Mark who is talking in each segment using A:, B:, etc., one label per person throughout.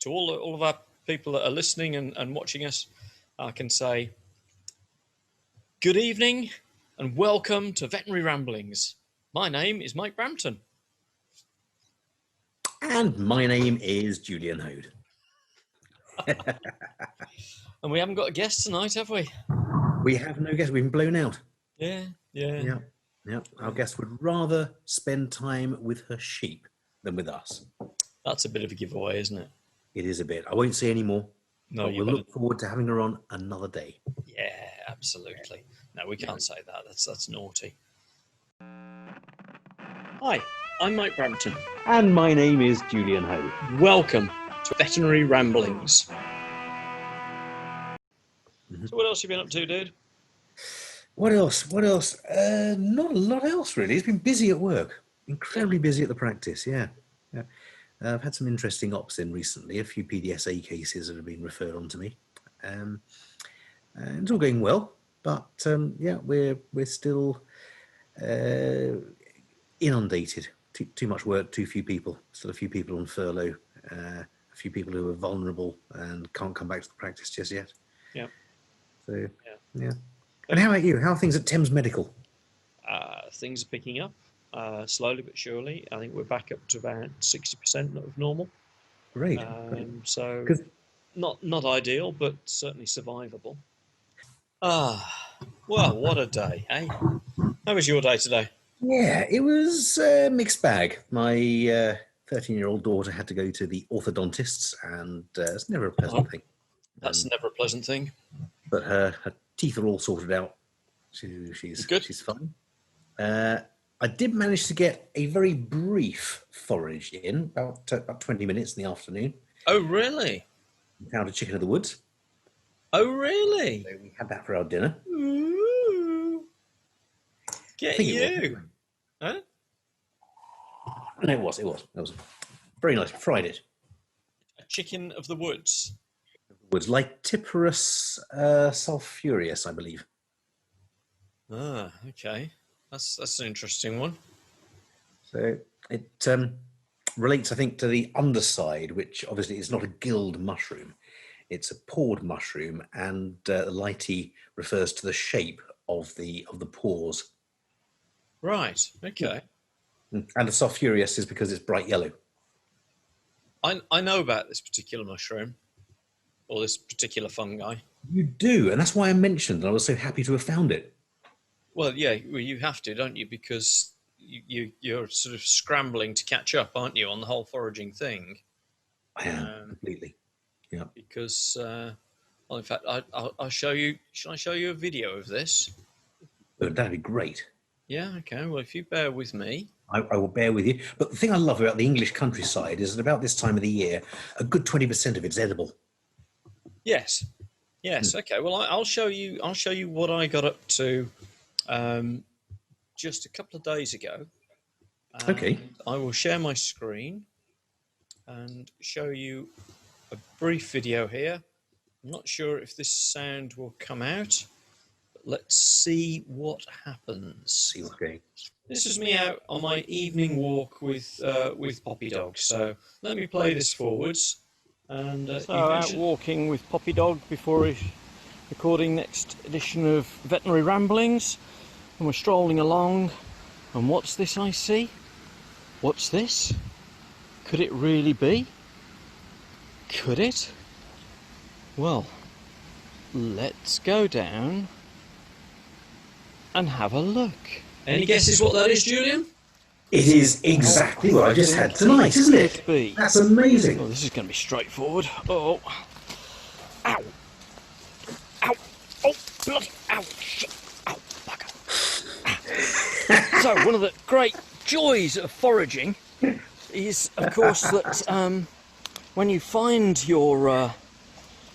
A: to all of our people that are listening and watching us, I can say good evening and welcome to Veterinary Ramblings. My name is Mike Brampton.
B: And my name is Julian Hode.
A: And we haven't got a guest tonight, have we?
B: We have no guest. We've been blown out.
A: Yeah.
B: Our guest would rather spend time with her sheep than with us.
A: That's a bit of a giveaway, isn't it?
B: It is a bit. I won't say any more.
A: No,
B: we'll look forward to having her on another day.
A: Yeah, absolutely. No, we can't say that. That's naughty. Hi, I'm Mike Brampton.
B: And my name is Julian Hode.
A: Welcome to Veterinary Ramblings. So what else have you been up to, dude?
B: What else? Not a lot else, really. It's been busy at work. Incredibly busy at the practice, yeah. I've had some interesting ops in recently, a few PDSA cases that have been referred on to me. And it's all going well, but we're still inundated. Too much work, too few people. Still a few people on furlough, a few people who are vulnerable and can't come back to the practice just yet.
A: Yeah.
B: So, yeah. And how about you? How are things at Thames Medical?
A: Things are picking up. Slowly but surely. I think we're back up to about 60% of normal.
B: Great.
A: So not ideal, but certainly survivable. Well, what a day, eh? How was your day today?
B: Yeah, it was a mixed bag. My 13-year-old daughter had to go to the orthodontist, and it's never a pleasant thing.
A: That's never a pleasant thing.
B: But her teeth are all sorted out. She's good. She's fine. I did manage to get a very brief forage in, about 20 minutes in the afternoon.
A: Oh, really?
B: We found a chicken of the woods.
A: Oh, really?
B: So we had that for our dinner.
A: Ooh. Get you. Huh?
B: No, it was very nice. Fried it.
A: A chicken of the woods.
B: Lytiporus sulphureus, I believe.
A: Ah, okay. That's an interesting one.
B: So it relates, I think, to the underside, which obviously is not a gilled mushroom. It's a pored mushroom, and the lyty refers to the shape of the pores.
A: Right. Okay.
B: And the sulphureus is because it's bright yellow.
A: I know about this particular mushroom, or this particular fungi.
B: You do, and that's why I mentioned, and I was so happy to have found it.
A: Well, yeah, you have to, don't you? Because you're sort of scrambling to catch up, aren't you, on the whole foraging thing?
B: I am, completely. Yeah.
A: Because, well, in fact, I'll show you. Shall I show you a video of this?
B: That'd be great.
A: Yeah, okay. Well, if you bear with me.
B: I will bear with you. But the thing I love about the English countryside is that about this time of the year, a good 20% of it's edible.
A: Yes. Okay. Well, I'll show you what I got up to just a couple of days ago.
B: Okay.
A: I will share my screen and show you a brief video here. I'm not sure if this sound will come out, but let's see what happens.
B: Okay.
A: This is me out on my evening walk with Poppy Dog. So let me play this forwards. And so out walking with Poppy Dog before recording next edition of Veterinary Ramblings, and we're strolling along, and what's this I see? What's this? Could it really be? Could it? Well, let's go down and have a look. Any guesses what that is, Julian?
B: It is exactly what I just had tonight, isn't it? That's amazing.
A: Oh, this is going to be straightforward. Oh. Ow. Ow. Oh, bloody. Ow. Shit. Ow. Bugger. So, one of the great joys of foraging is, of course, that when you find your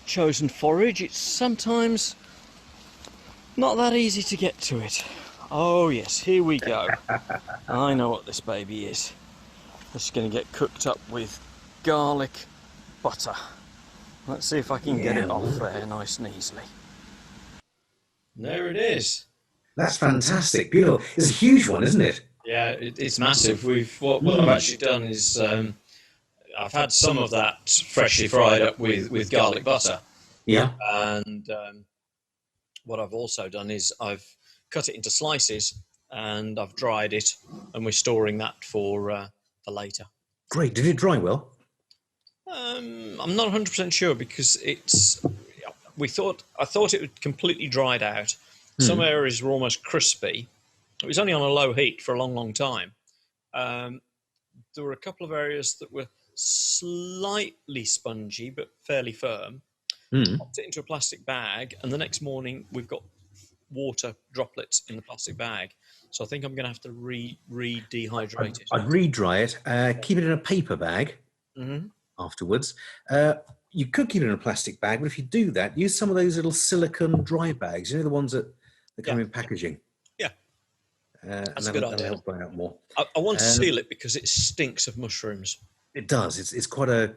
A: chosen forage, it's sometimes not that easy to get to it. Oh yes, here we go. I know what this baby is. This is going to get cooked up with garlic butter. Let's see if I can get it off there nice and easily. There it is.
B: That's fantastic. Beautiful. It's a huge one, isn't it?
A: Yeah, it's massive. What I've actually done is I've had some of that freshly fried up with garlic butter.
B: Yeah.
A: And what I've also done is I've cut it into slices and I've dried it, and we're storing that for later.
B: Great. Did it dry well?
A: I'm not 100% sure because I thought it would completely dried out. Some areas were almost crispy. It was only on a low heat for a long time. There were a couple of areas that were slightly spongy but fairly firm. Popped it into a plastic bag, and the next morning we've got water droplets in the plastic bag. So I think I'm going to have to re-dehydrate it.
B: I'd re-dry it. Keep it in a paper bag afterwards. You could keep it in a plastic bag, but if you do that, use some of those little silicone dry bags. You know, the ones that come in packaging.
A: Yeah.
B: That's a good idea. That'll help dry out more.
A: I want to seal it because it stinks of mushrooms.
B: It does. It's quite a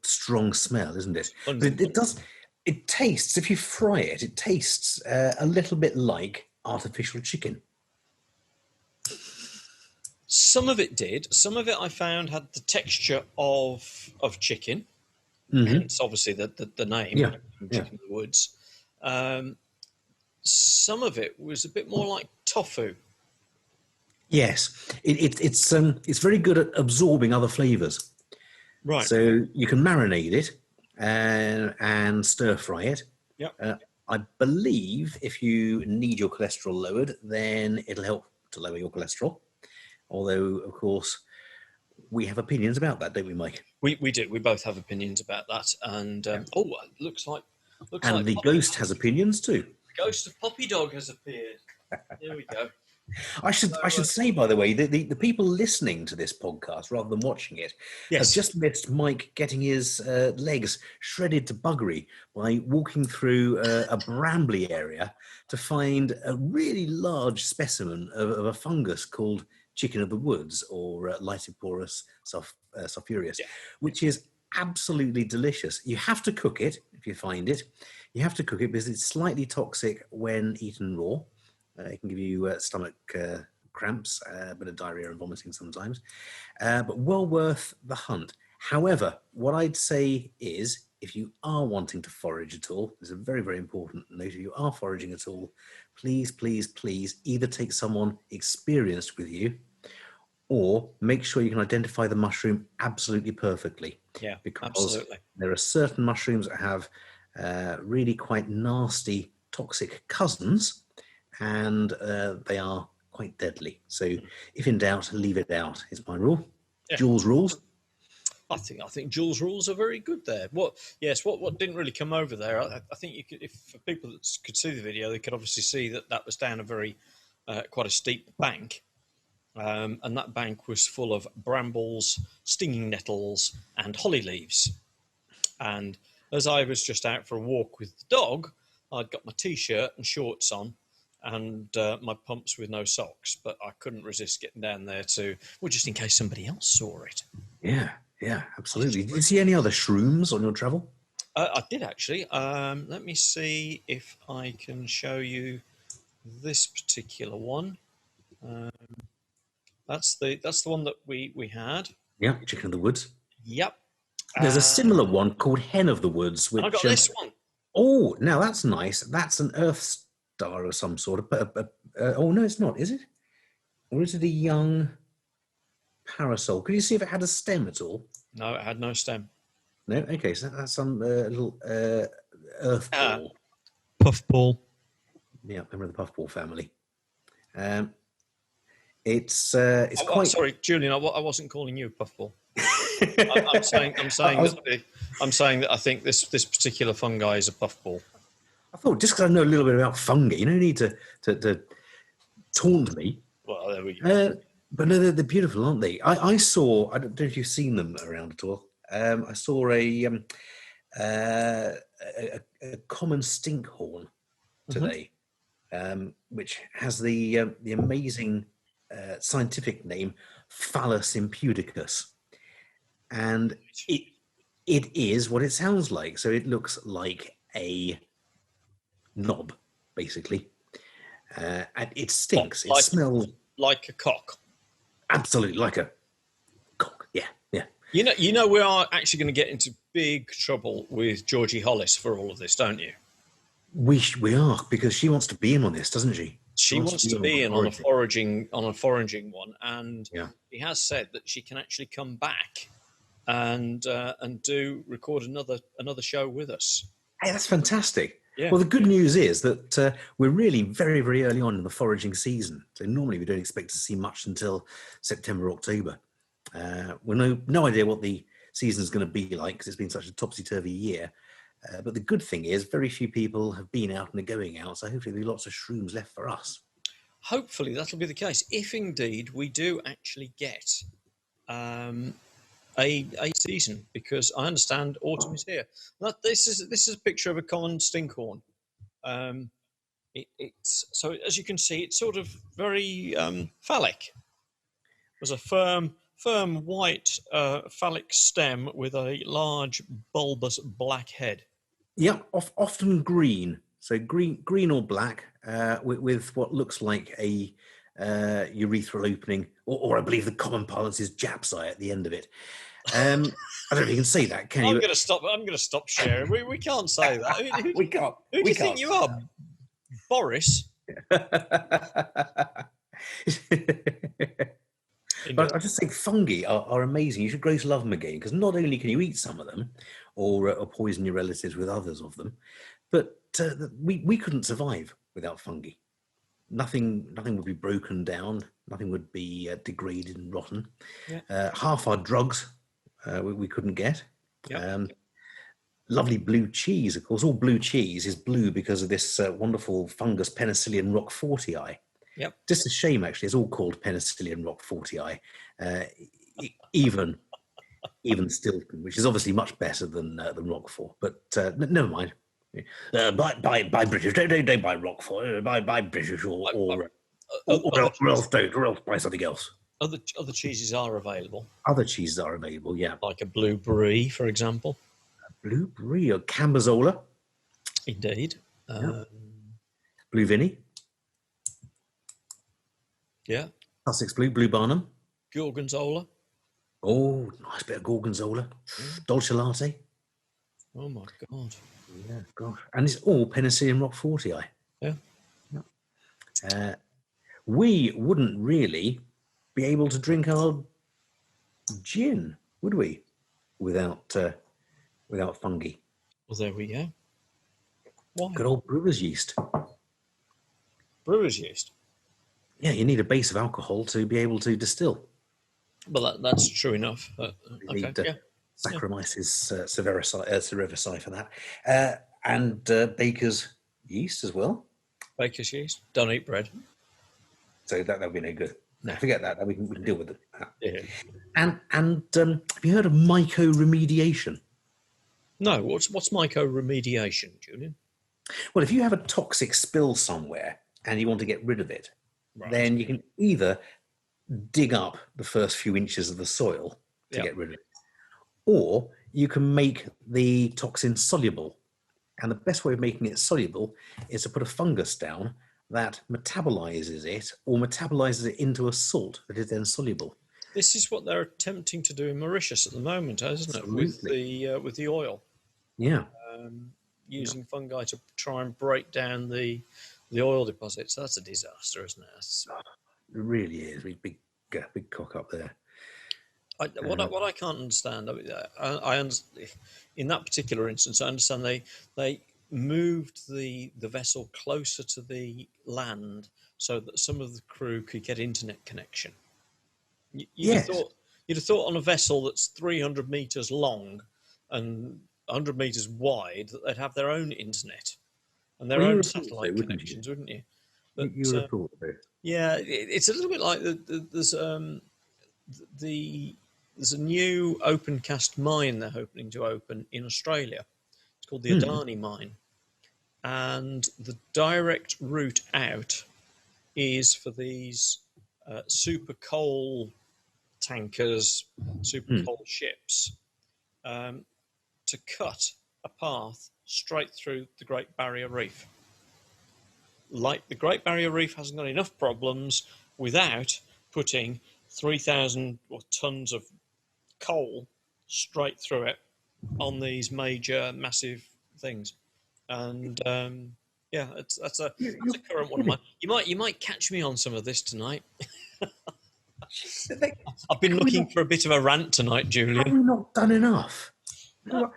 B: strong smell, isn't it? But it does. It tastes. If you fry it, it tastes a little bit like artificial chicken.
A: Some of it did. Some of it I found had the texture of chicken. Hence, obviously, the name, Chicken of the Woods. Some of it was a bit more like tofu.
B: Yes, it's very good at absorbing other flavors.
A: Right.
B: So you can marinate it and stir fry it.
A: Yep.
B: I believe if you need your cholesterol lowered, then it'll help to lower your cholesterol. Although, of course, we have opinions about that, don't we, Mike?
A: We do. We both have opinions about that. And it looks like
B: the ghost has opinions too.
A: The ghost of Poppy Dog has appeared. Here we go.
B: I should say, by the way, the people listening to this podcast rather than watching it have just missed Mike getting his legs shredded to buggery by walking through a brambly area to find a really large specimen of a fungus called chicken of the woods, or Lytoporus sulphureus, which is absolutely delicious. You have to cook it if you find it. You have to cook it because it's slightly toxic when eaten raw. It can give you stomach cramps, a bit of diarrhea and vomiting sometimes, but well worth the hunt. However, what I'd say is, if you are wanting to forage at all, there's a very, very important note. If you are foraging at all, please, please, please either take someone experienced with you, or make sure you can identify the mushroom absolutely perfectly.
A: Yeah,
B: because
A: absolutely.
B: There are certain mushrooms that have really quite nasty, toxic cousins, and they are quite deadly. So if in doubt, leave it out, is my rule. Yeah. Jules' rules.
A: I think Jules' rules are very good there. What didn't really come over there, I think you could, if people that could see the video, they could obviously see that was down a very quite a steep bank, and that bank was full of brambles, stinging nettles, and holly leaves. And as I was just out for a walk with the dog, I'd got my t-shirt and shorts on, and my pumps with no socks, but I couldn't resist getting down there just in case somebody else saw it.
B: Yeah, absolutely. Did you see any other shrooms on your travel?
A: I did actually. Let me see if I can show you this particular one. That's the one that we had.
B: Yeah, Chicken of the Woods.
A: Yep.
B: There's a similar one called Hen of the Woods. Which,
A: I got this one.
B: Oh, now that's nice. That's an Earth Star of some sort. Oh no, it's not, is it? Or is it a young parasol? Could you see if it had a stem at all?
A: No, it had no stem.
B: No? Okay, so that's some little earth ball.
A: Puffball.
B: Yeah, member of the puffball family. It's quite...
A: Sorry, Julian, I wasn't calling you puffball. I'm saying that I think this particular fungi is a puffball.
B: I thought, just because I know a little bit about fungi, you don't need to taunt me.
A: Well, there we go.
B: But no, they're beautiful, aren't they? I saw, I don't know if you've seen them around at all. I saw a common stinkhorn today, which has the amazing scientific name Phallus impudicus. And it is what it sounds like. So it looks like a knob, basically. And it stinks. It smells
A: like a cock.
B: Absolutely, like a cock. Yeah.
A: You know, we are actually going to get into big trouble with Georgie Hollis for all of this, don't you?
B: We are, because she wants to be in on this, doesn't she? She
A: She
B: wants
A: wants
B: to be
A: to
B: in on the
A: be in
B: foraging.
A: on a foraging one, and
B: Yeah.
A: he has said that she can actually come back and do record another show with us.
B: Hey, that's fantastic.
A: Yeah.
B: Well, the good news is that we're really very, very early on in the foraging season. So normally we don't expect to see much until September, October. We're no idea what the season is going to be like because it's been such a topsy-turvy year. But the good thing is very few people have been out and are going out. So hopefully there'll be lots of shrooms left for us.
A: Hopefully that'll be the case, if indeed we do actually get a season, because I understand autumn is here. This is a picture of a common stinkhorn. It's so, as you can see, it's sort of very phallic. There's a firm white phallic stem with a large bulbous black head.
B: Yeah, often green. So green or black with what looks like a urethral opening, or I believe the common parlance is Jap's eye at the end of it. I don't know if you can say that, can you?
A: I'm going to stop sharing. We can't say that. I mean,
B: We can't.
A: Who do you think you are, Boris?
B: But I just think fungi are amazing. You should grow to love them again, because not only can you eat some of them or poison your relatives with others of them, but we couldn't survive without fungi. Nothing would be broken down. Nothing would be degraded and rotten.
A: Yeah.
B: Half our drugs we couldn't get.
A: Yeah.
B: Lovely blue cheese, of course. All blue cheese is blue because of this wonderful fungus Penicillium roquefortii.
A: Yep.
B: Just a shame, actually. It's all called Penicillium roquefortii. Even Stilton, which is obviously much better than Roquefort. But never mind. Buy British. Don't buy Roquefort. Buy British or else buy something else.
A: Other cheeses are available.
B: Other cheeses are available, yeah.
A: Like a blue brie, for example.
B: Blue brie or Camberzola.
A: Indeed.
B: Blue Vinny.
A: Yeah.
B: Sussex Blue, Blue Barnum.
A: Gorgonzola.
B: Oh, nice bit of Gorgonzola. Dolce Latte.
A: Oh my God.
B: Yeah, gosh. And it's all Penicillium roquefortii.
A: Yeah.
B: We wouldn't really be able to drink our gin, would we? Without fungi.
A: Well, there we go. Why?
B: Good old brewer's yeast.
A: Brewer's yeast.
B: Yeah, you need a base of alcohol to be able to distill.
A: Well, that's true enough. Okay. Yeah.
B: Saccharomyces cerevisiae for that. And baker's yeast as well.
A: Baker's yeast. Don't eat bread.
B: So that would be no good. No, forget that. We can deal with it.
A: Yeah.
B: And have you heard of mycoremediation?
A: No. What's mycoremediation, Julian?
B: Well, if you have a toxic spill somewhere and you want to get rid of it, then you can either dig up the first few inches of the soil to get rid of it, or you can make the toxin soluble. And the best way of making it soluble is to put a fungus down that metabolizes it or metabolizes it into a salt that is then soluble.
A: This is what they're attempting to do in Mauritius at the moment, isn't it? With the oil.
B: Yeah.
A: Using fungi to try and break down the oil deposits. That's a disaster, isn't it?
B: It really is. Big cock up there.
A: What I can't understand, I understand, in that particular instance, I understand they moved the vessel closer to the land so that some of the crew could get internet connection. You'd have thought on a vessel that's 300 meters long and 100 meters wide that they'd have their own internet and their own satellite connections, wouldn't you? But,
B: you would have thought so.
A: Yeah, it's a little bit like there's a new open cast mine they're hoping to open in Australia. It's called the Adani mine, and the direct route out is for these super coal tankers, super coal ships, to cut a path straight through the Great Barrier Reef. Like the Great Barrier Reef hasn't got enough problems without putting 3,000 tons of coal straight through it on these major, massive things. And yeah, that's a current one of mine. You might catch me on some of this tonight. I've been looking for a bit of a rant tonight, Julian.
B: Have we not done enough? No.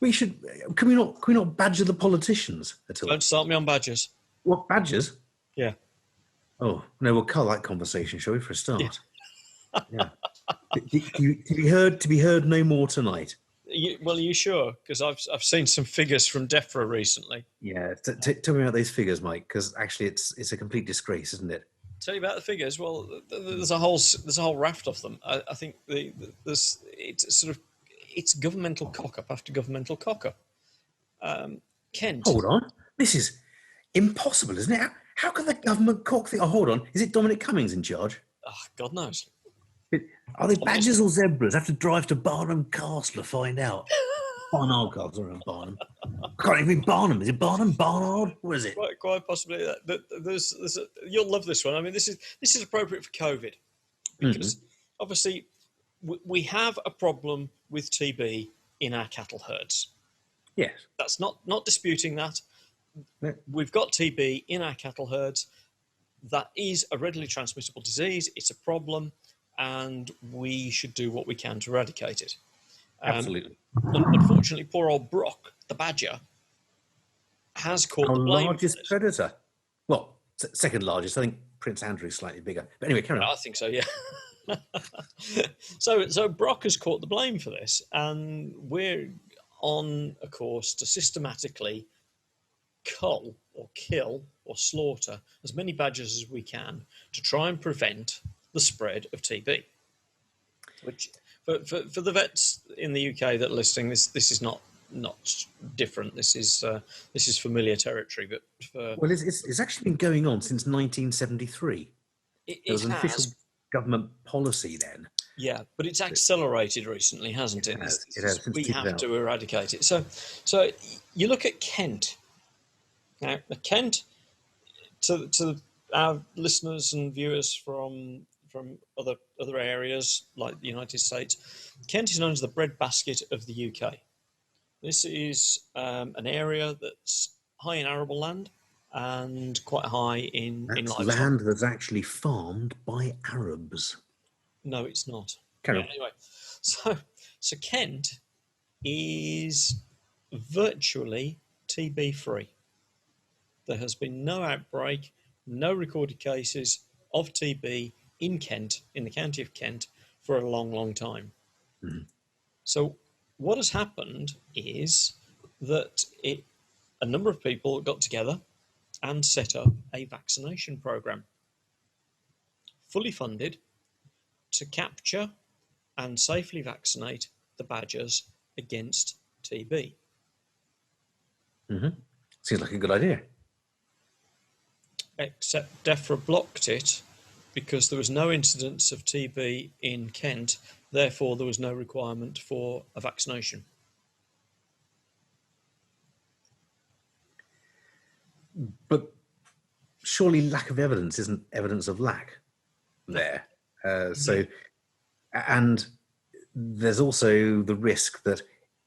B: We should. Can we not badger the politicians at all?
A: Don't start me on badgers.
B: What, badgers?
A: Yeah.
B: Oh no, we'll cull that conversation, shall we, for a start? Yeah. To be heard no more tonight.
A: Well, are you sure? Because I've seen some figures from DEFRA recently.
B: Yeah, tell me about those figures, Mike. Because actually, it's a complete disgrace, isn't it?
A: Tell you about the figures. Well, there's a whole raft of them. I think it's governmental cock up after governmental cock up. Kent.
B: Hold on, this is impossible, isn't it? How can the government cock thing? Oh, hold on, is it Dominic Cummings in charge?
A: Oh, God knows.
B: Are they badgers or zebras? I have to drive to Barnum Castle to find out. Barnard Castle, or Barnum. I can't even be Barnum. Is it Barnum? Barnard? What is it?
A: Quite possibly. You'll love this one. I mean, this is appropriate for COVID because obviously we have a problem with TB in our cattle herds.
B: Yes.
A: That's not disputing that.
B: No.
A: We've got TB in our cattle herds. That is a readily transmissible disease. It's a problem, and we should do what we can to eradicate it.
B: Absolutely.
A: Unfortunately, poor old Brock, the badger, has caught the blame. Our
B: largest predator. Well, second largest. I think Prince Andrew is slightly bigger. But anyway, carry on.
A: I think so, yeah. So Brock has caught the blame for this, and we're on a course to systematically cull or kill or slaughter as many badgers as we can to try and prevent the spread of TB. Which, for the vets in the UK that are listening, this is not different. This is familiar territory. But
B: well, it's actually been going on since 1973. There was an official government policy then.
A: Yeah, but it's accelerated recently, hasn't it?
B: It has.
A: We have to eradicate it. So you look at Kent. Now, Kent, to our listeners and viewers from other areas like the United States, Kent is known as the breadbasket of the UK. This is an area that's high in arable land and quite high in livestock.
B: Land that's actually farmed by Arabs.
A: No, it's not.
B: Anyway,
A: so Kent is virtually TB free. There has been no outbreak, no recorded cases of TB in Kent, in the county of Kent, for a long, long time. Mm-hmm. So what has happened is that a number of people got together and set up a vaccination program, fully funded, to capture and safely vaccinate the badgers against TB.
B: Mm-hmm. Seems like a good idea.
A: Except DEFRA blocked it because there was no incidence of TB in Kent, therefore there was no requirement for a vaccination.
B: But surely lack of evidence isn't evidence of lack there. And there's also the risk that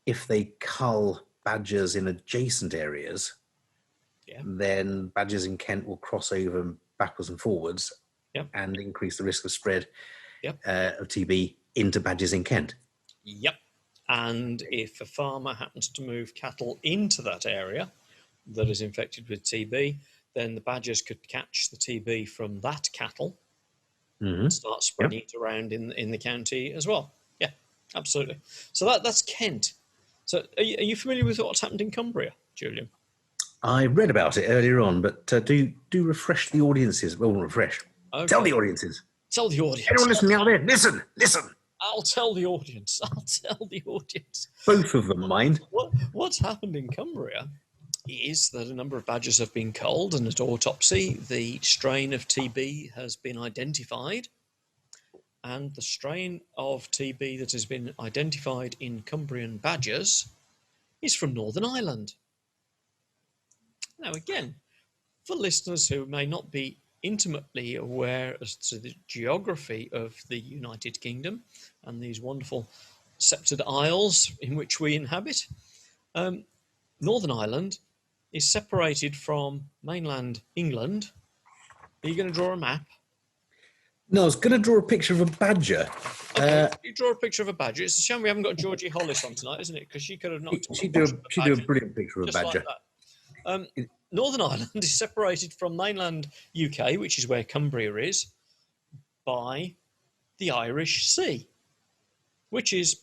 B: if they cull badgers in adjacent areas, then badgers in Kent will cross over backwards and forwards and increase the risk of spread of TB into badgers in Kent.
A: Yep. And if a farmer happens to move cattle into that area that is infected with TB, then the badgers could catch the TB from that cattle and start spreading it around in the county as well. Yeah, absolutely. So that's Kent. So are you familiar with what's happened in Cumbria, Julian?
B: I read about it earlier on, but do refresh the audiences. Well, refresh. Okay. Tell the audiences.
A: Tell the audience.
B: Everyone listening out there, listen.
A: I'll tell the audience.
B: Both of them, mind.
A: What's happened in Cumbria is that a number of badgers have been culled, and at autopsy, the strain of TB has been identified. And the strain of TB that has been identified in Cumbrian badgers is from Northern Ireland. Now, again, for listeners who may not be intimately aware as to the geography of the United Kingdom and these wonderful sceptred isles in which we inhabit. Northern Ireland is separated from mainland England. Are you going to draw a map?
B: No, I was going to draw a picture of a badger.
A: Okay, you draw a picture of a badger. It's a shame we haven't got Georgie Hollis on tonight, isn't it? Because she could have knocked
B: She'd do a brilliant picture of a badger.
A: Like that. Northern Ireland is separated from mainland UK, which is where Cumbria is, by the Irish Sea, which is,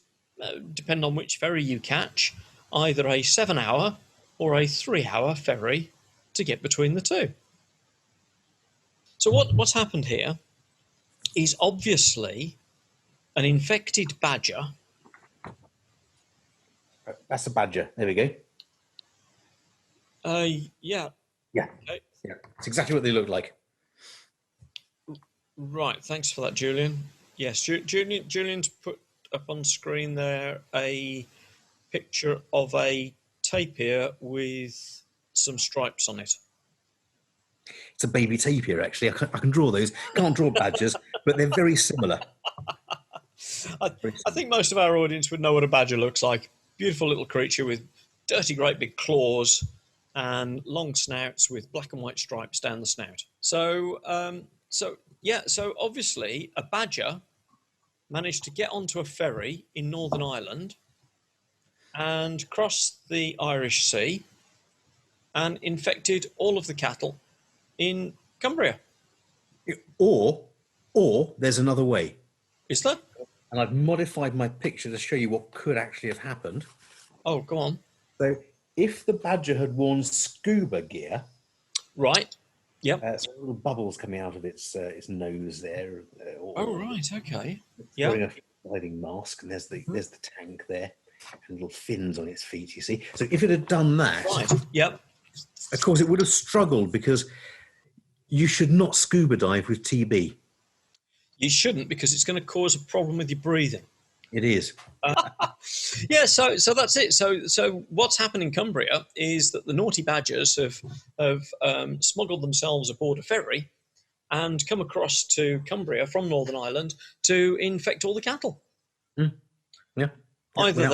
A: depending on which ferry you catch, either a 7-hour or a 3-hour ferry to get between the two. So what's happened here is obviously an infected badger.
B: That's a badger. There we go.
A: Yeah.
B: Yeah.
A: Okay.
B: Yeah. It's exactly what they look like.
A: Right. Thanks for that, Julian. Yes, Julian's put up on screen there a picture of a tapir with some stripes on it.
B: It's a baby tapir, actually. I can draw those. Can't draw badgers, but they're very similar.
A: I think most of our audience would know what a badger looks like. Beautiful little creature with dirty, great big claws and long snouts with black and white stripes down the snout. So obviously a badger managed to get onto a ferry in Northern Ireland and cross the Irish Sea and infected all of the cattle in Cumbria.
B: Or there's another way.
A: Is there?
B: And I've modified my picture to show you what could actually have happened.
A: Oh, go on.
B: So if the badger had worn scuba gear,
A: right? Yep.
B: So little bubbles coming out of its nose there.
A: Right. Okay.
B: Yeah. Wearing a diving mask, and there's the tank there, and little fins on its feet. You see. So if it had done that,
A: right. Yep.
B: Of course, it would have struggled because you should not scuba dive with TB.
A: You shouldn't, because it's going to cause a problem with your breathing.
B: It is.
A: Yeah, so that's it. So what's happened in Cumbria is that the naughty badgers have smuggled themselves aboard a ferry and come across to Cumbria from Northern Ireland to infect all the cattle.
B: Mm. Yeah.
A: Either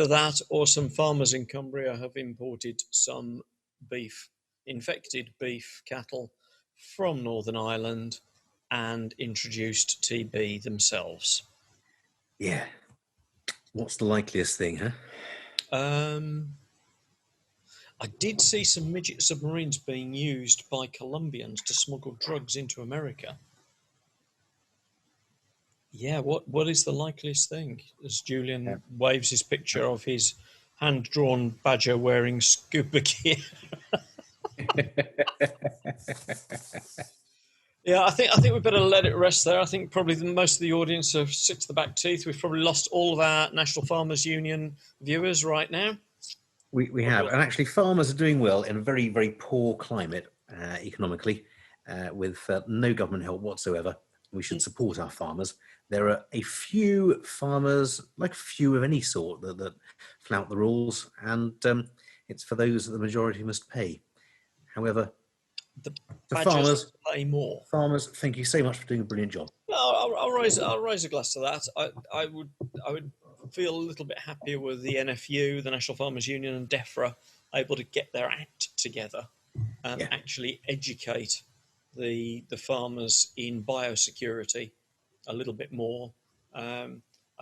A: that or some farmers in Cumbria have imported some infected beef cattle from Northern Ireland and introduced TB themselves.
B: Yeah. What's the likeliest thing, huh?
A: I did see some midget submarines being used by Colombians to smuggle drugs into America. Yeah, what is the likeliest thing? As Julian waves his picture of his hand-drawn badger wearing scuba gear. Yeah, I think we better let it rest there. I think probably most of the audience are sick to the back teeth. We've probably lost all of our National Farmers Union viewers right now.
B: We have, and actually farmers are doing well in a very, very poor climate economically, with no government help whatsoever. We should support our farmers. There are a few farmers, like few of any sort, that flout the rules, and it's for those that the majority must pay. However,
A: the
B: farmers
A: pay more.
B: Farmers, thank you so much for doing a brilliant job.
A: I'll raise a glass to that. I would feel a little bit happier with the NFU, the National Farmers Union, and DEFRA able to get their act together and actually educate the farmers in biosecurity a little bit more. I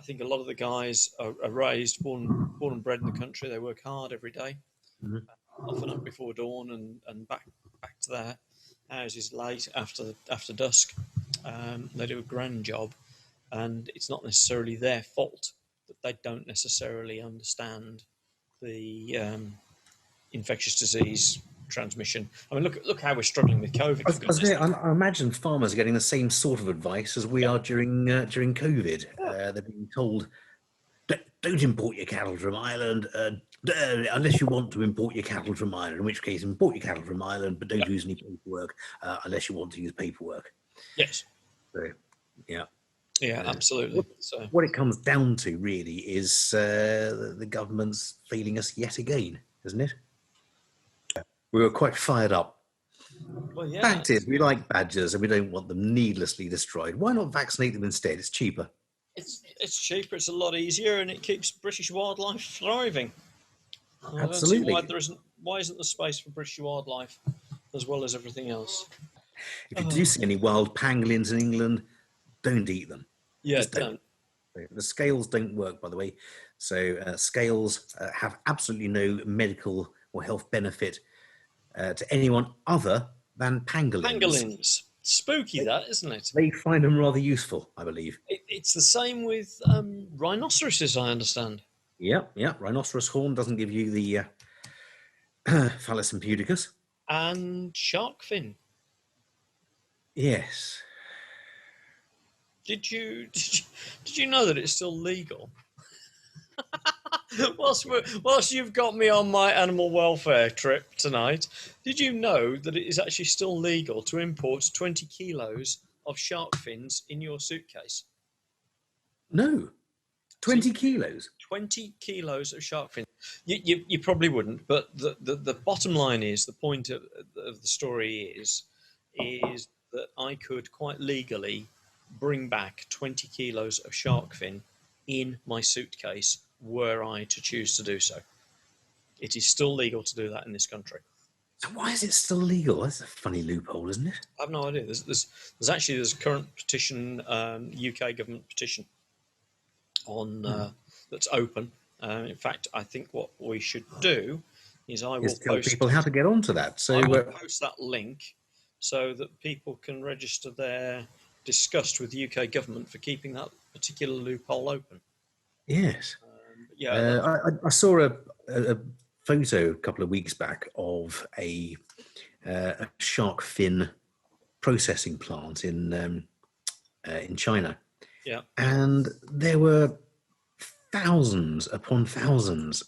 A: think a lot of the guys are raised, born and bred in the country. They work hard every day, often up before dawn and back to their houses late after dusk. They do a grand job, and it's not necessarily their fault that they don't necessarily understand the infectious disease transmission. I mean, look how we're struggling with COVID.
B: I imagine farmers are getting the same sort of advice as we are during COVID. They're being told, don't import your cattle from Ireland unless you want to import your cattle from Ireland, in which case import your cattle from Ireland, but don't use any paperwork unless you want to use paperwork.
A: Yes.
B: So, yeah.
A: Yeah, absolutely.
B: What it comes down to really is the government's failing us yet again, isn't it? We were quite fired up.
A: Well, yeah.
B: Fact is, we like badgers and we don't want them needlessly destroyed. Why not vaccinate them instead? It's cheaper.
A: It's cheaper, it's a lot easier, and it keeps British wildlife thriving. I don't see why
B: Absolutely.
A: why isn't there space for British wildlife as well as everything else?
B: If you do
A: Oh,
B: see any wild pangolins in England, don't eat them.
A: yeah,
B: Just don't.
A: don't.
B: The scales don't work, by the way. So scales have absolutely no medical or health benefit to anyone other than pangolins.
A: Pangolins. Spooky,
B: They,
A: that, isn't it?
B: they find them rather useful, I believe.
A: It's the same with rhinoceroses, I understand.
B: Yep, yep. Rhinoceros horn doesn't give you the phallus impudicus.
A: And shark fin.
B: Yes.
A: Did you know that it's still legal? Whilst you've got me on my animal welfare trip tonight, did you know that it is actually still legal to import 20 kilos of shark fins in your suitcase?
B: No.
A: So
B: 20 kilos.
A: 20 kilos of shark fin. You probably wouldn't, but the bottom line is, the point of the story is that I could quite legally bring back 20 kilos of shark fin in my suitcase were I to choose to do so. It is still legal to do that in this country.
B: So why is it still legal? That's a funny loophole, isn't it?
A: I have no idea. There's a current petition, UK government petition on that's open. In fact, I think what we should do is
B: Is tell people how to get onto that.
A: I
B: So
A: will post that link so that people can register their disgust with the UK government for keeping that particular loophole open.
B: yes.
A: Yeah,
B: I saw a photo a couple of weeks back of a shark fin processing plant in China,
A: yeah,
B: and there were thousands upon thousands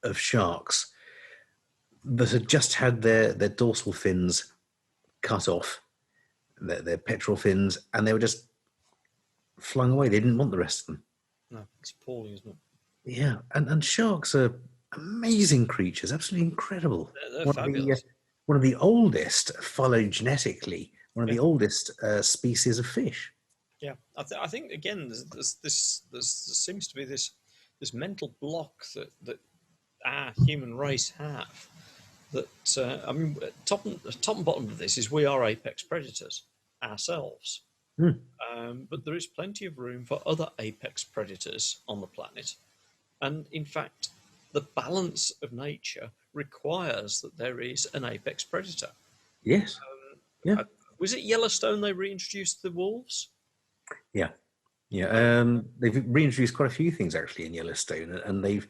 B: of sharks that had just had their dorsal fins cut off, their pectoral fins, and they were just flung away. They didn't want the rest of them.
A: no, it's appalling, isn't it?
B: Yeah, and sharks are amazing creatures, absolutely incredible.
A: They're
B: One of the
A: fabulous.
B: one of the oldest phylogenetically, one of
A: Yeah,
B: the oldest species of fish.
A: yeah. I think again, there seems to be this mental block that our human race have. That I mean, top and bottom of this is we are apex predators ourselves.
B: Hmm.
A: But there is plenty of room for other apex predators on the planet. And in fact, the balance of nature requires that there is an apex predator.
B: Yes. Yeah.
A: Was it Yellowstone they reintroduced the wolves?
B: Yeah. Yeah. They've reintroduced quite a few things actually in Yellowstone, and they've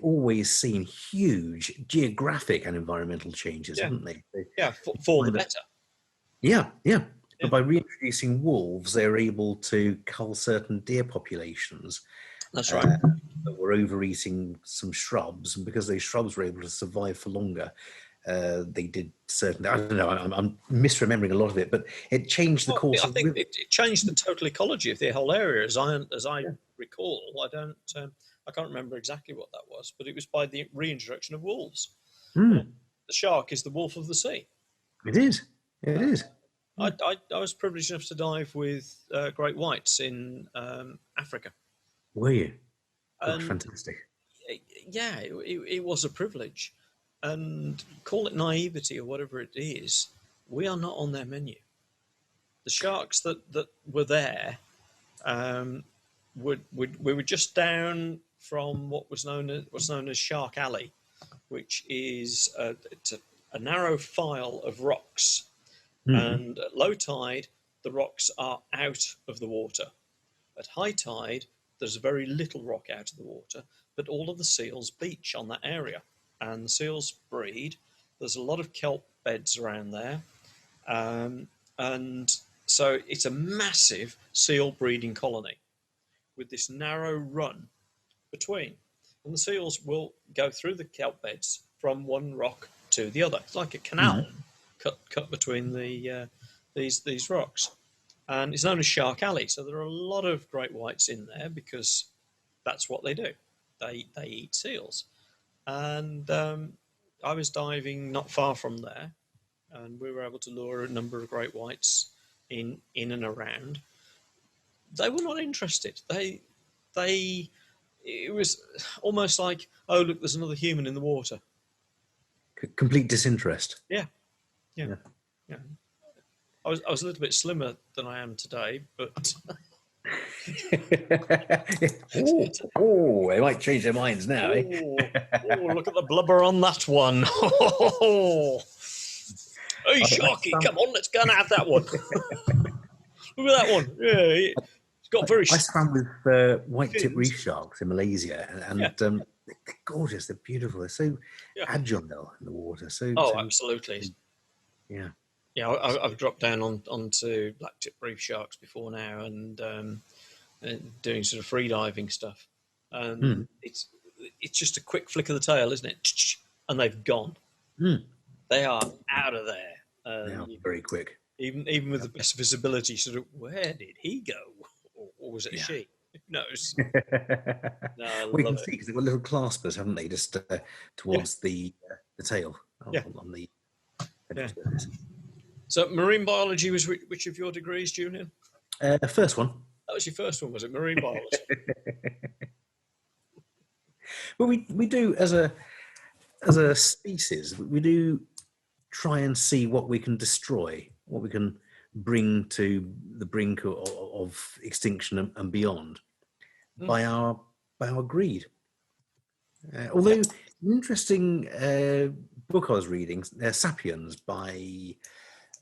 B: always seen huge geographic and environmental changes,
A: Yeah,
B: haven't they?
A: yeah, for the better.
B: Yeah, yeah.
A: Yeah,
B: But by reintroducing wolves, they're able to cull certain deer populations
A: that's right.
B: that were overeating some shrubs, and because those shrubs were able to survive for longer, they did certain. I don't know. I'm misremembering a lot of it, but it changed the
A: Well,
B: course
A: I
B: of.
A: think it changed the total ecology of the whole area, as I
B: Yeah.
A: recall. I can't remember exactly what that was, but it was by the reintroduction of wolves.
B: Hmm.
A: The shark is the wolf of the sea.
B: It is. It is.
A: I was privileged enough to dive with great whites in Africa,
B: Were you? Gosh,
A: and
B: fantastic.
A: yeah, it was a privilege. And call it naivety or whatever it is, we are not on their menu. The sharks that were there, we were just down from what's known as Shark Alley, which is a narrow file of rocks.
B: Hmm.
A: And at low tide, the rocks are out of the water. At high tide, there's very little rock out of the water, but all of the seals beach on that area. And the seals breed. There's a lot of kelp beds around there. And so it's a massive seal breeding colony with this narrow run between. And the seals will go through the kelp beds from one rock to the other. It's like a canal cut between these rocks, and it's known as Shark Alley. So there are a lot of great whites in there because that's what they do. They eat seals, and I was diving not far from there, and we were able to lure a number of great whites in and around. they were not interested. It was almost like, oh look, there's another human in the water.
B: Complete disinterest.
A: Yeah. I was a little bit slimmer than I am today, but
B: They might change their minds now.
A: Look at the blubber on that one. Hey, Sharky, come on, let's go and have that one. Look at that one. Yeah, it's got very.
B: I swam with white-tip reef sharks in Malaysia, and they're gorgeous. They're beautiful. They're so agile in the water. So
A: absolutely.
B: Yeah.
A: Yeah, I've dropped down onto black-tip reef sharks before now, and doing sort of free diving stuff. It's just a quick flick of the tail, isn't it? And they've gone. They are out of there.
B: They are very quick.
A: Even with the best visibility, sort of, where did he go? Or was it a she? Who knows? No,
B: well, you can see because they've got little claspers, haven't they, just towards the tail on the surface.
A: So marine biology was which of your degrees, Julian?
B: The first one.
A: That was your first one, was it? Marine biology.
B: Well, we do as a species, we do try and see what we can destroy, what we can bring to the brink of extinction and beyond by our greed. Although an interesting book I was reading, *Sapiens* by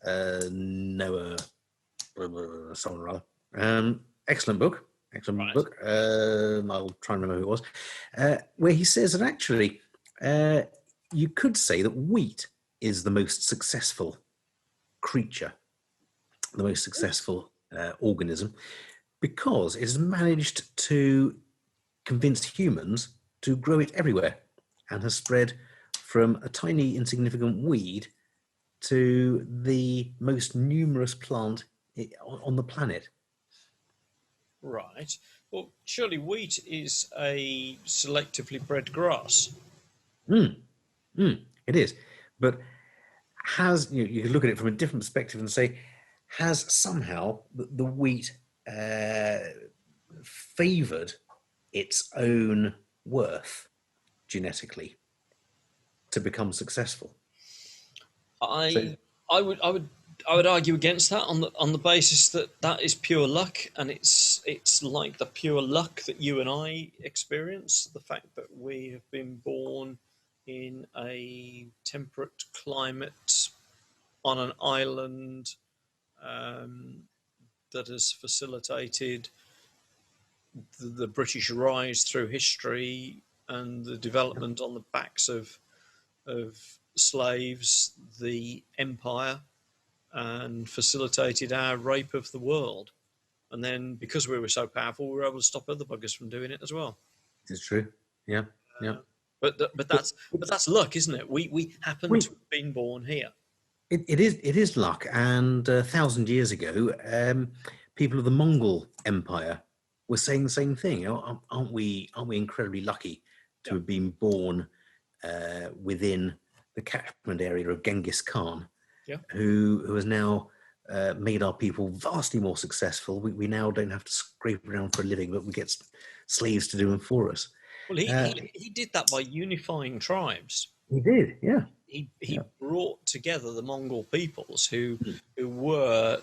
B: Noah, someone or other. Excellent book. Book. I'll try and remember who it was. Where he says that actually, you could say that wheat is the most successful creature, the most successful organism, because it has managed to convince humans to grow it everywhere, and has spread from a tiny insignificant weed to the most numerous plant on the planet.
A: Right. Well, surely wheat is a selectively bred grass.
B: It is. But you can look at it from a different perspective and say, has somehow the wheat favoured its own worth genetically to become successful?
A: I would argue against that on the basis that is pure luck, and it's like the pure luck that you and I experience. The fact that we have been born in a temperate climate on an island that has facilitated the British rise through history and the development on the backs of slaves, the empire, and facilitated our rape of the world. And then because we were so powerful, we were able to stop other buggers from doing it as well.
B: It's true. Yeah.
A: But that's luck, isn't it? We happen to have been born here.
B: It is luck. And 1,000 years ago, people of the Mongol Empire were saying the same thing. Aren't we incredibly lucky to have been born within the catchment area of Genghis Khan, who has now made our people vastly more successful. We now don't have to scrape around for a living, but we get slaves to do them for us.
A: Well, he did that by unifying tribes.
B: He did, yeah.
A: He brought together the Mongol peoples who were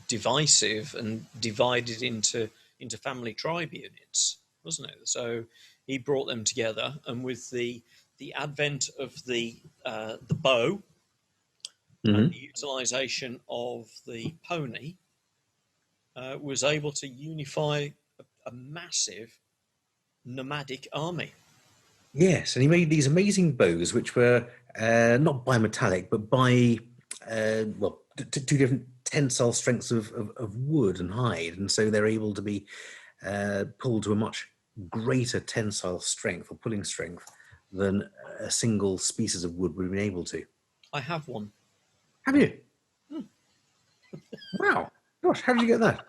A: divisive and divided into family tribe units, wasn't it? So he brought them together, and with the advent of the bow and the utilisation of the pony, was able to unify a massive nomadic army.
B: Yes, and he made these amazing bows, which were not bimetallic, but by two different tensile strengths of wood and hide, and so they're able to be pulled to a much greater tensile strength or pulling strength than a single species of wood would have been able to.
A: I have one.
B: Have you? Wow. Gosh, how did you get that?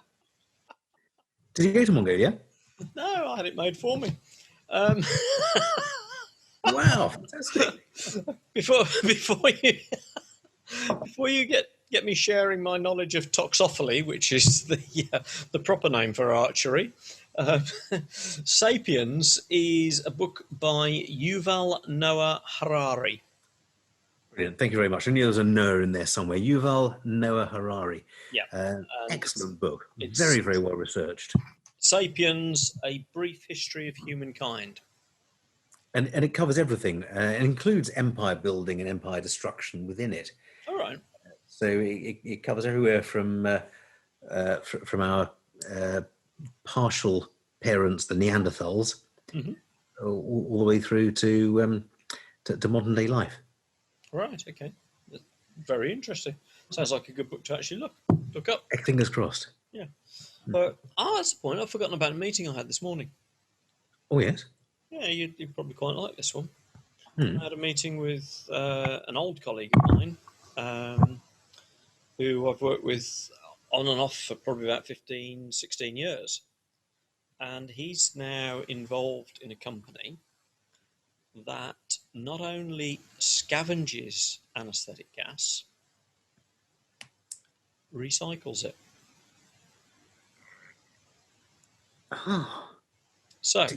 B: Did you go to Mongolia?
A: No, I had it made for me.
B: Wow, fantastic.
A: Before you get get me sharing my knowledge of toxophilae, which is the proper name for archery. Sapiens is a book by Yuval Noah Harari.
B: Brilliant. Thank you very much. I knew there was a Noah in there somewhere. Yuval Noah Harari.
A: Yeah.
B: Excellent book.
A: It's
B: Very, very well researched.
A: Sapiens, A Brief History of Humankind.
B: And it covers everything. It includes empire building and empire destruction within it.
A: All right.
B: So it covers everywhere from our partial parents, the Neanderthals, all the way through to modern day life.
A: Right. Okay. Very interesting. Sounds like a good book to actually look up.
B: Fingers crossed.
A: Yeah. That's the point. I've forgotten about a meeting I had this morning.
B: Oh yes.
A: Yeah, you'd probably quite like this one. I had a meeting with an old colleague of mine, who I've worked with on and off for probably about 15, 16 years. And he's now involved in a company that not only scavenges anaesthetic gas, recycles it. So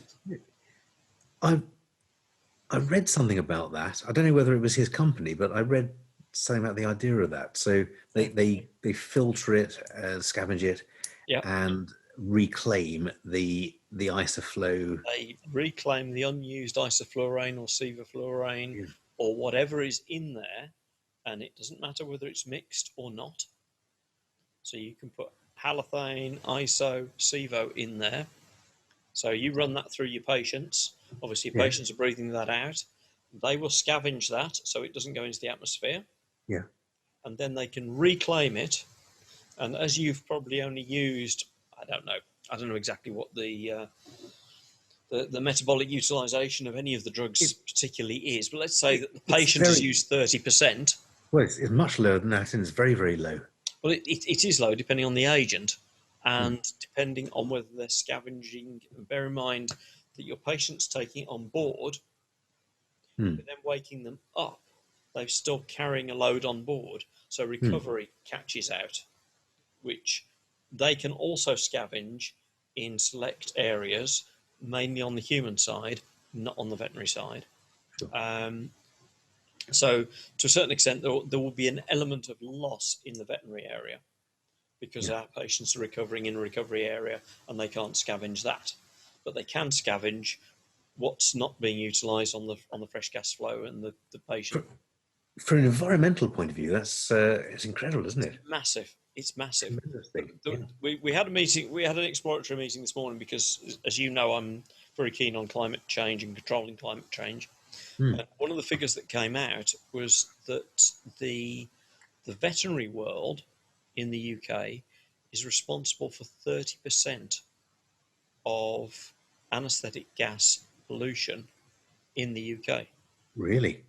B: I read something about that. I don't know whether it was his company, but I read something about the idea of that. So they filter it, scavenge it, and reclaim the isoflow.
A: They reclaim the unused isoflurane or sevoflurane or whatever is in there, and it doesn't matter whether it's mixed or not. So you can put halothane, iso, sevo in there. So you run that through your patients. Obviously, your patients are breathing that out. They will scavenge that so it doesn't go into the atmosphere.
B: Yeah.
A: And then they can reclaim it. And as you've probably only used, I don't know exactly what the metabolic utilization of any of the drugs particularly is, but let's say that the patient has used 30%.
B: Well, it's much lower than that, and it's very, very low.
A: Well, it is low depending on the agent and depending on whether they're scavenging. Bear in mind that your patient's taking it on board, but then waking them up, they're still carrying a load on board. So recovery catches out, which they can also scavenge in select areas, mainly on the human side, not on the veterinary side. Sure. So to a certain extent, there will be an element of loss in the veterinary area because our patients are recovering in a recovery area and they can't scavenge that. But they can scavenge what's not being utilised on the fresh gas flow and the patient.
B: From an environmental point of view, that's it's incredible, isn't it?
A: Massive. It's massive.
B: Yeah.
A: We had a meeting. We had an exploratory meeting this morning because, as you know, I'm very keen on climate change and controlling climate change. One of the figures that came out was that the veterinary world in the UK is responsible for 30% of anaesthetic gas pollution in the UK.
B: Really?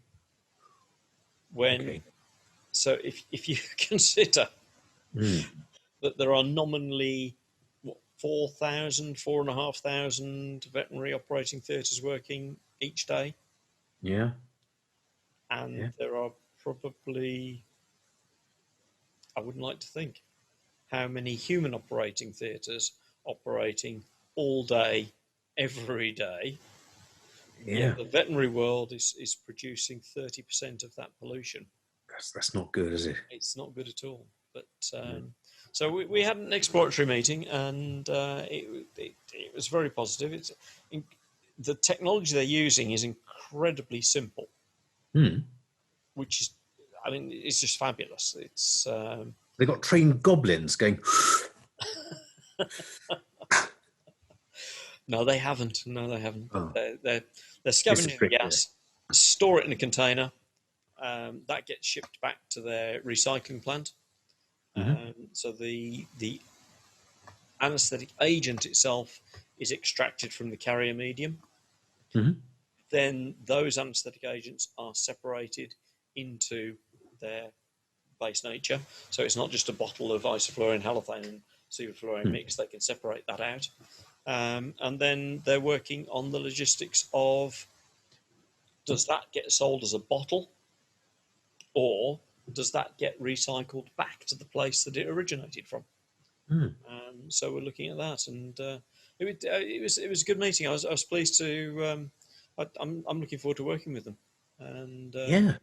A: So if you consider that there are nominally 4,500 veterinary operating theatres working each day.
B: Yeah.
A: And there are probably, I wouldn't like to think, how many human operating theatres operating all day, every day.
B: Yeah.
A: The veterinary world is producing 30% of that pollution.
B: That's not good, is it?
A: It's not good at all. But so we had an exploratory meeting, and it was very positive. The technology they're using is incredibly simple, which is, I mean, it's just fabulous. It's
B: they've got trained goblins going.
A: No, they haven't.
B: Oh.
A: They're scavenging gas, store it in a container. That gets shipped back to their recycling plant. So the anaesthetic agent itself is extracted from the carrier medium. Then those anaesthetic agents are separated into their base nature. So it's not just a bottle of isoflurane, halothane, and sevoflurane mix. They can separate that out. And then they're working on the logistics of, does that get sold as a bottle, or does that get recycled back to the place that it originated from?
B: Mm.
A: So we're looking at that, and it was a good meeting. I was pleased to. I'm looking forward to working with them, and
B: Yeah,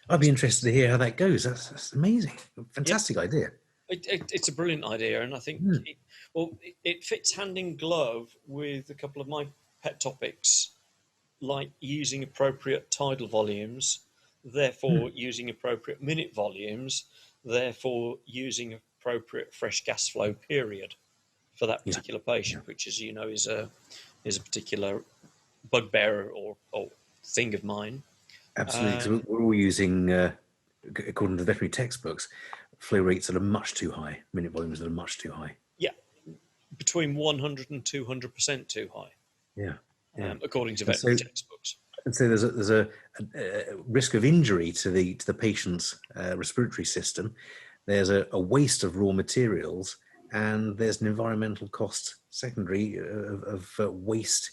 B: I'd be
A: it's,
B: interested to hear how that goes. That's amazing.
A: yeah,
B: Fantastic idea.
A: it's a brilliant idea, and I think
B: Mm.
A: it fits hand in glove with a couple of my pet topics, like using appropriate tidal volumes, therefore
B: Mm.
A: using appropriate minute volumes, therefore using appropriate fresh gas flow period for that
B: Yeah,
A: particular
B: yeah,
A: patient, which, as you know, is a particular bugbear or thing of mine.
B: absolutely. Because
A: Um,
B: we're all using, according to the veterinary textbooks, flow rates that are much too high, minute volumes that are much too high.
A: yeah, between 100 and 200% too high,
B: Yeah, yeah.
A: according to
B: And
A: veterinary
B: so,
A: textbooks.
B: and so there's a risk of injury to the patient's respiratory system. There's a waste of raw materials, and there's an environmental cost secondary of waste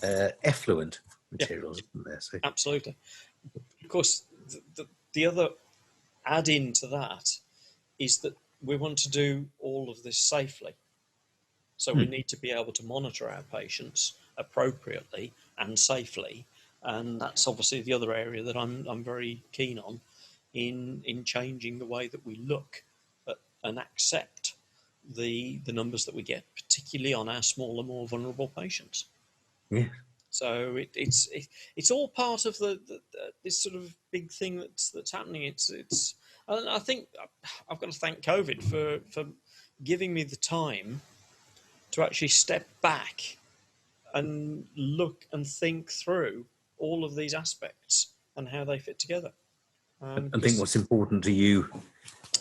B: effluent
A: Yeah,
B: materials, isn't there? So,
A: absolutely. Of course, the other add in to that is that we want to do all of this safely. So we
B: hmm,
A: need to be able to monitor our patients appropriately and safely. And that's obviously the other area that I'm very keen on in changing the way that we look at and accept the numbers that we get, particularly on our smaller, more vulnerable patients.
B: yeah,
A: So it's all part of this sort of big thing that's happening. It's and I think I've got to thank COVID for giving me the time to actually step back and look and think through all of these aspects and how they fit together.
B: and think
A: Because
B: what's important to you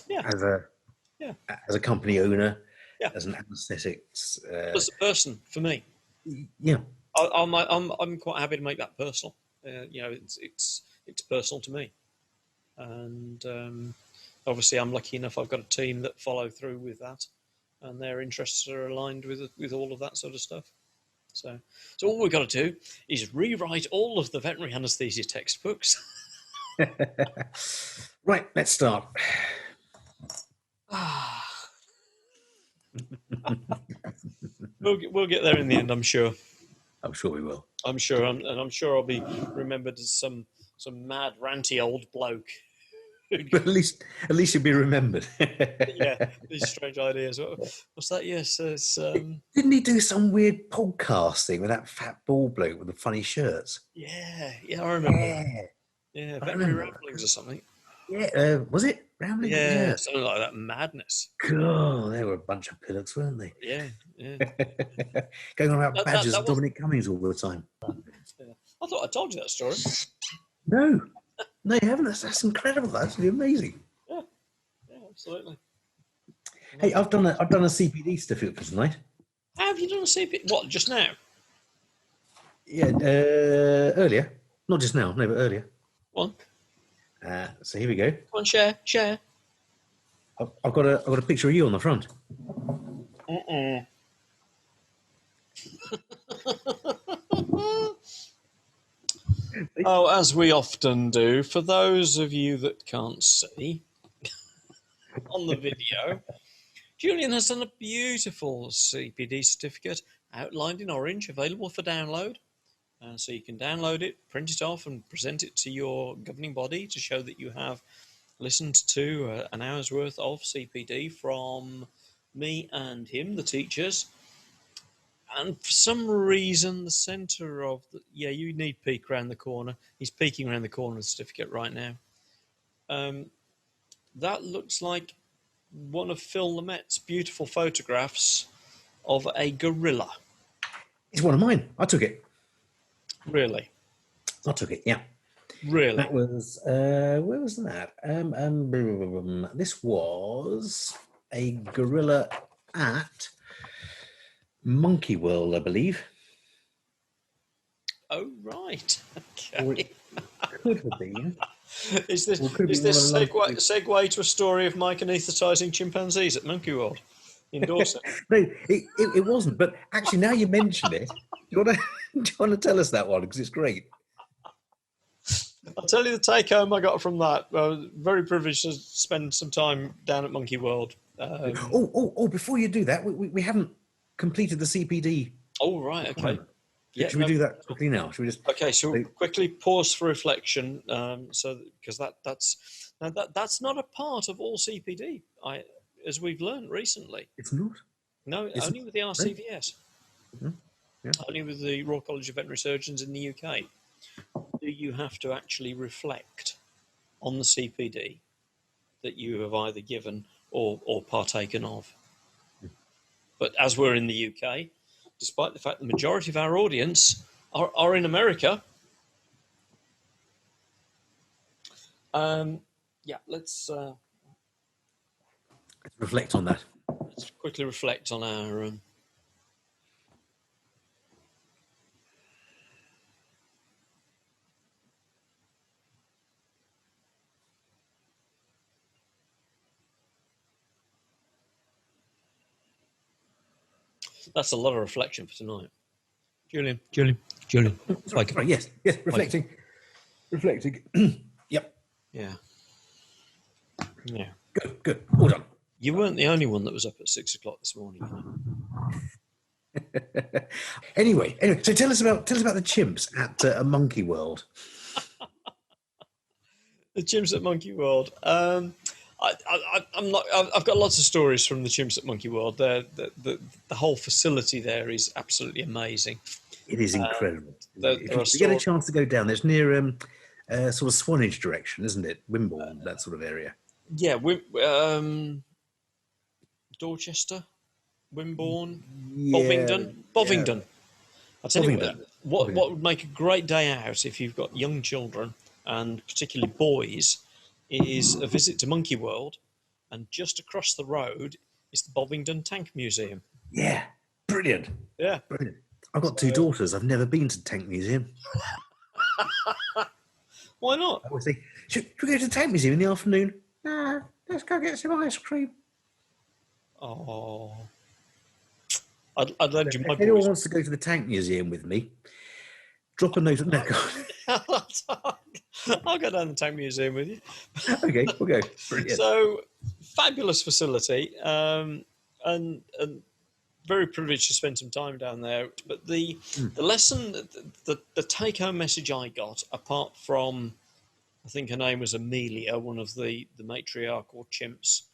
A: yeah,
B: as a
A: yeah,
B: as a company owner,
A: yeah.
B: as an anaesthetics.
A: As a person, for me,
B: Yeah,
A: I'm quite happy to make that personal. It's personal to me, and obviously I'm lucky enough. I've got a team that follow through with that, and their interests are aligned with all of that sort of stuff. So all we've got to do is rewrite all of the veterinary anaesthesia textbooks.
B: right. Let's start.
A: We'll get there in the end, I'm sure.
B: I'm sure we will.
A: I'm sure, and I'm sure I'll be remembered as some mad ranty old bloke.
B: But at least you'll be remembered.
A: Yeah, these strange ideas. What's that? Yes, it's
B: Didn't he do some weird podcast thing with that fat bald bloke with the funny shirts?
A: yeah, I remember that.
B: Yeah,
A: Yeah,
B: I
A: veterinary
B: remember
A: ramblings or
B: that.
A: something.
B: Yeah, was it Rambling?
A: Yeah,
B: Yeah.
A: something like that. Madness.
B: God, they were a bunch of pillocks, weren't they?
A: Yeah, yeah.
B: Going on about badgers
A: That
B: and
A: was.
B: Dominic Cummings all the time.
A: Yeah. I thought I told you that story.
B: No, no, you haven't. That's incredible. That's really amazing.
A: Yeah, yeah, absolutely.
B: Hey, I've done a CPD certificate for tonight.
A: How have you done a CP? What, just now?
B: Yeah, earlier, not just now, no, but earlier.
A: Go
B: So here we go.
A: on, share.
B: I've got a picture of you on the front.
A: Oh, as we often do, for those of you that can't see on the video, Julian has done a beautiful CPD certificate outlined in orange, available for download. So you can download it, print it off, and present it to your governing body to show that you have listened to an hour's worth of CPD from me and him, the teachers. And for some reason, the centre of you need peek around the corner. He's peeking around the corner of the certificate right now. That looks like one of Phil Lamette's beautiful photographs of a gorilla.
B: It's one of mine. I took it.
A: Really?
B: I took it. Yeah.
A: Really?
B: That was where was that? This was a gorilla at Monkey World, I believe.
A: Oh, right.
B: Or
A: Okay.
B: it could have been.
A: Is this segue to a story of Mike anaesthetising chimpanzees at Monkey World in Dorset?
B: No, it wasn't. But actually, now you mention it, do you want to tell us that one? Because it's great.
A: I'll tell you the take home I got from that. I was very privileged to spend some time down at Monkey World.
B: Before you do that, we haven't completed the CPD.
A: Oh, right, okay.
B: Yeah, should we do that quickly now? Should we just?
A: Okay, so quickly pause for reflection. Because that's not a part of all CPD. As we've learned recently.
B: It's not.
A: No, only with the RCVS.
B: Mm-hmm. Yeah.
A: Only with the Royal College of Veterinary Surgeons in the UK. Do you have to actually reflect on the CPD that you have either given or partaken of? But as we're in the UK, despite the fact the majority of our audience are in America, let's
B: reflect on that.
A: Let's quickly reflect on our. That's a lot of reflection for tonight. Julian.
B: Sorry, yes, reflecting. Yep.
A: Yeah.
B: Good. All done.
A: You weren't the only one that was up at 6 o'clock this morning.
B: Anyway, so tell us about the chimps at Monkey World.
A: The chimps at Monkey World. I've got lots of stories from the chimps at Monkey World. The whole facility there is absolutely amazing.
B: It is incredible. If you get a chance to go down, there's near sort of Swanage direction, isn't it? Wimborne, that sort of area.
A: Yeah, Dorchester, Wimborne, Bovingdon.
B: Yeah.
A: I'll tell you what would make a great day out if you've got young children, and particularly boys, is a visit to Monkey World, and just across the road is the Bovingdon Tank Museum.
B: Yeah, brilliant.
A: Yeah.
B: Brilliant. I've got two daughters. I've never been to the Tank Museum.
A: Why not?
B: I always say, should we go to the Tank Museum in the afternoon? Nah, let's go get some ice cream.
A: Oh. I'd lend you my
B: If anyone wants to go to the Tank Museum with me, drop a note. No,
A: I'll go down the Tank Museum with you.
B: Okay, we'll go. Brilliant.
A: So, fabulous facility, and very privileged to spend some time down there. But the lesson, the take-home message I got, apart from, I think her name was Amelia, one of the matriarchal chimps,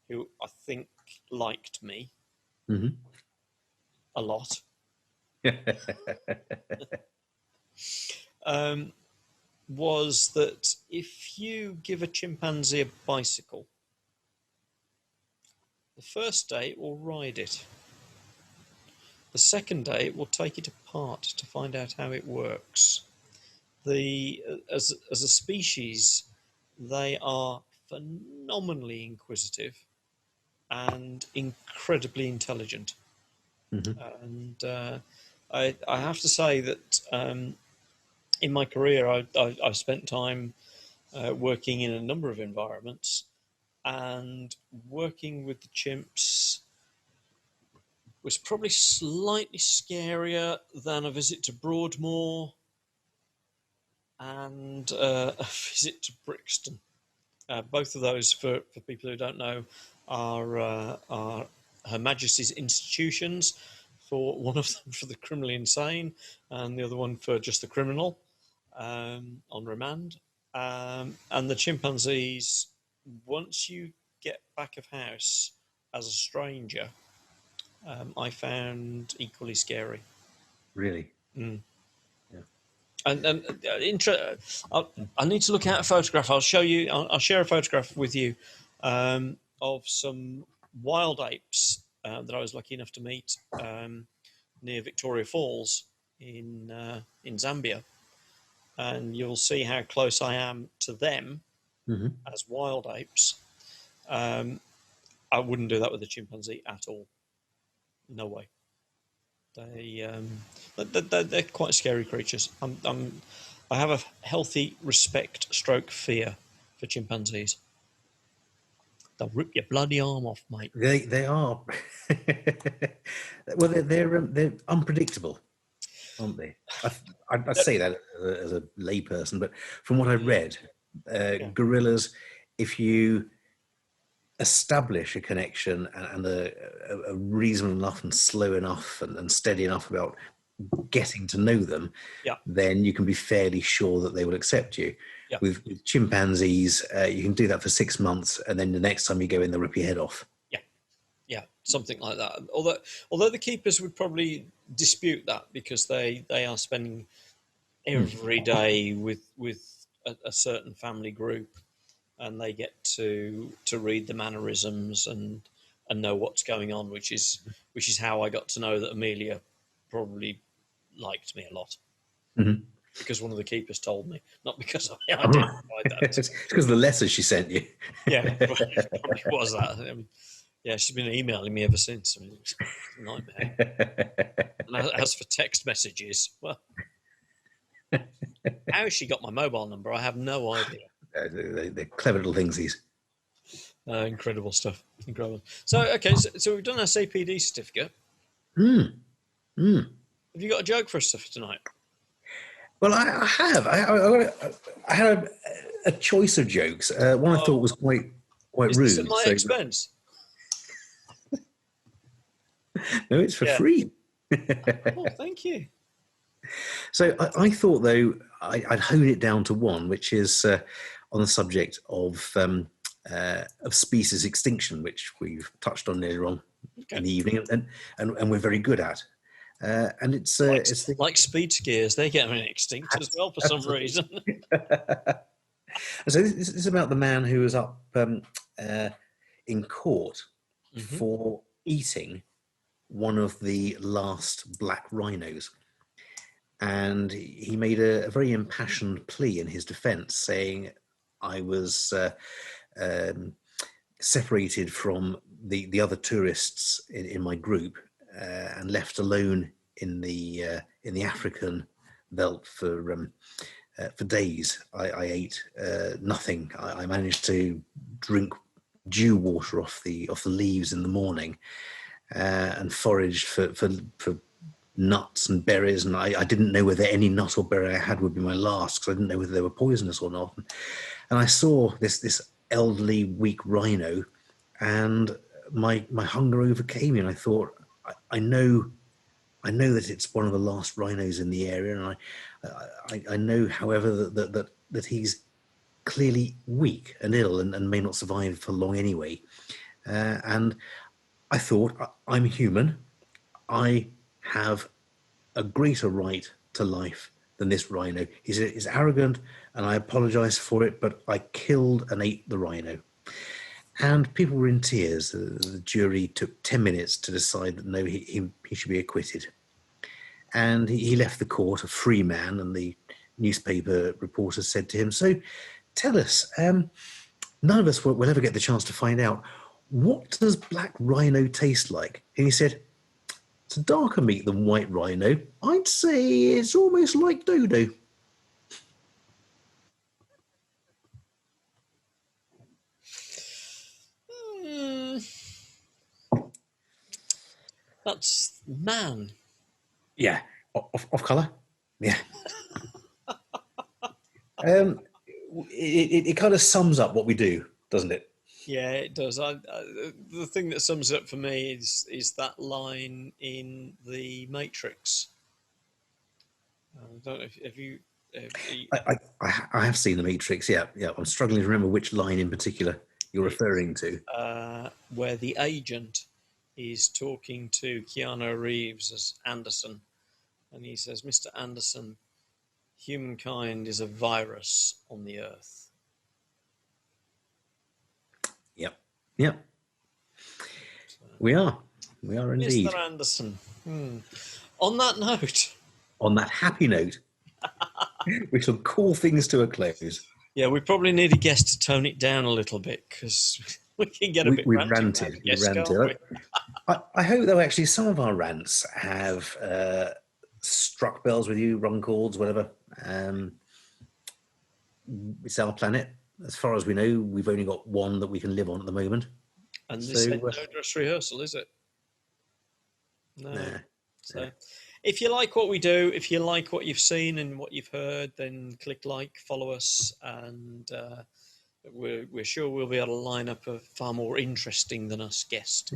A: who I think liked me a lot. Was that if you give a chimpanzee a bicycle, the first day it will ride it. The second day it will take it apart to find out how it works. As a species, they are phenomenally inquisitive and incredibly intelligent. And I have to say that in my career, I've spent time working in a number of environments, and working with the chimps was probably slightly scarier than a visit to Broadmoor and a visit to Brixton. Both of those, for people who don't know, are Her Majesty's institutions. For one of them for the criminally insane, and the other one for just the criminal on remand. And the chimpanzees, once you get back of house as a stranger, I found equally scary.
B: Really?
A: Yeah. And I need to look at a photograph. I'll show you. I'll share a photograph with you of some wild apes that I was lucky enough to meet near Victoria Falls in Zambia, and you'll see how close I am to them as wild apes. I wouldn't do that with a chimpanzee at all. No way. They're quite scary creatures. I have a healthy respect/fear for chimpanzees. They'll rip your bloody arm off, mate.
B: They are. Well, they're unpredictable. aren't they? I say that as a layperson, but from what I read, gorillas, if you establish a connection and a reasonable enough and slow enough and steady enough about getting to know them, then you can be fairly sure that they will accept you. With chimpanzees, you can do that for 6 months, and then the next time you go in, they'll rip your head off.
A: Yeah, something like that. Although the keepers would probably dispute that, because they are spending every day with a certain family group, and they get to read the mannerisms and know what's going on, which is how I got to know that Amelia probably liked me a lot.
B: Mm-hmm.
A: Because one of the keepers told me, not because I identified that.
B: It's because of the letters she sent you.
A: Yeah, it probably was that. I mean, yeah, she's been emailing me ever since. I mean, it's a nightmare. And as for text messages, well, how she got my mobile number, I have no idea.
B: They're clever little thingsies.
A: Incredible stuff. Incredible. So, okay, so we've done our CPD certificate. Have you got a joke for us for tonight?
B: Well, I have. I had a choice of jokes. One I thought was quite rude.
A: Is this at my expense?
B: No, it's for free.
A: Oh, thank you.
B: So I thought, though, I'd hone it down to one, which is on the subject of species extinction, which we've touched on earlier on in the evening, and we're very good at. And it's
A: like speed skiers; they get extinct as well for some reason.
B: So this is about the man who was up in court for eating one of the last black rhinos, and he made a very impassioned plea in his defence, saying, "I was separated from the other tourists in my group and left alone in the African veldt for days. I ate nothing. I managed to drink dew water off the leaves in the morning and foraged for nuts and berries, and I didn't know whether any nut or berry I had would be my last, because I didn't know whether they were poisonous or not. And I saw this elderly, weak rhino, and my hunger overcame me, and I thought, I know that it's one of the last rhinos in the area, and I know, however, that he's clearly weak and ill and may not survive for long anyway. And I thought, I'm human. I have a greater right to life than this rhino. He's arrogant, and I apologize for it, but I killed and ate the rhino." And people were in tears. The jury took 10 minutes to decide that no, he should be acquitted. And he left the court a free man, and the newspaper reporter said to him, "So tell us, none of us will ever get the chance to find out, what does black rhino taste like?" And he said, "It's a darker meat than white rhino. I'd say it's almost like dodo."
A: That's man.
B: Yeah, off colour. Yeah. It kind of sums up what we do, doesn't it?
A: Yeah, it does. The thing that sums it up for me is that line in the Matrix. I don't know if you.
B: I have seen the Matrix. Yeah. I'm struggling to remember which line in particular you're referring to.
A: Where the agent is talking to Keanu Reeves as Anderson, and he says, "Mr. Anderson, humankind is a virus on the earth."
B: Yep. We are indeed.
A: Mr. Anderson. On that note.
B: On that happy note, we shall call things to a close.
A: Yeah, we probably need a guest to tone it down a little bit, because we can get a bit ranted.
B: I hope, though, actually, some of our rants have struck bells with you, rung chords, whatever. It's our planet. As far as we know, we've only got one that we can live on at the moment.
A: And this ain't no dress rehearsal, is it? No. So if you like what we do, if you like what you've seen and what you've heard, then click like, follow us, and we're sure we'll be able to line up a far more interesting than us guest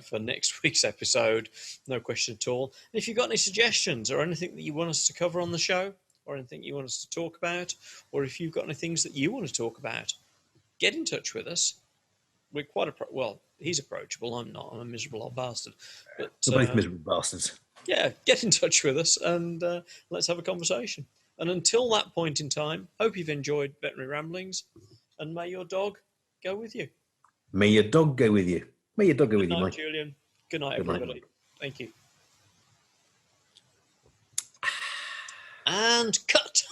A: for next week's episode. No question at all. And if you've got any suggestions or anything that you want us to cover on the show, or anything you want us to talk about, or if you've got any things that you want to talk about, get in touch with us. We're quite well. He's approachable. I'm not. I'm a miserable old bastard. But
B: We're both miserable bastards.
A: yeah, get in touch with us and let's have a conversation. And until that point in time, hope you've enjoyed Veterinary Ramblings, and may your dog go with you.
B: May your dog go with you. May your dog go with you, Mike.
A: Julian. Good night, everybody. Thank you. And cut.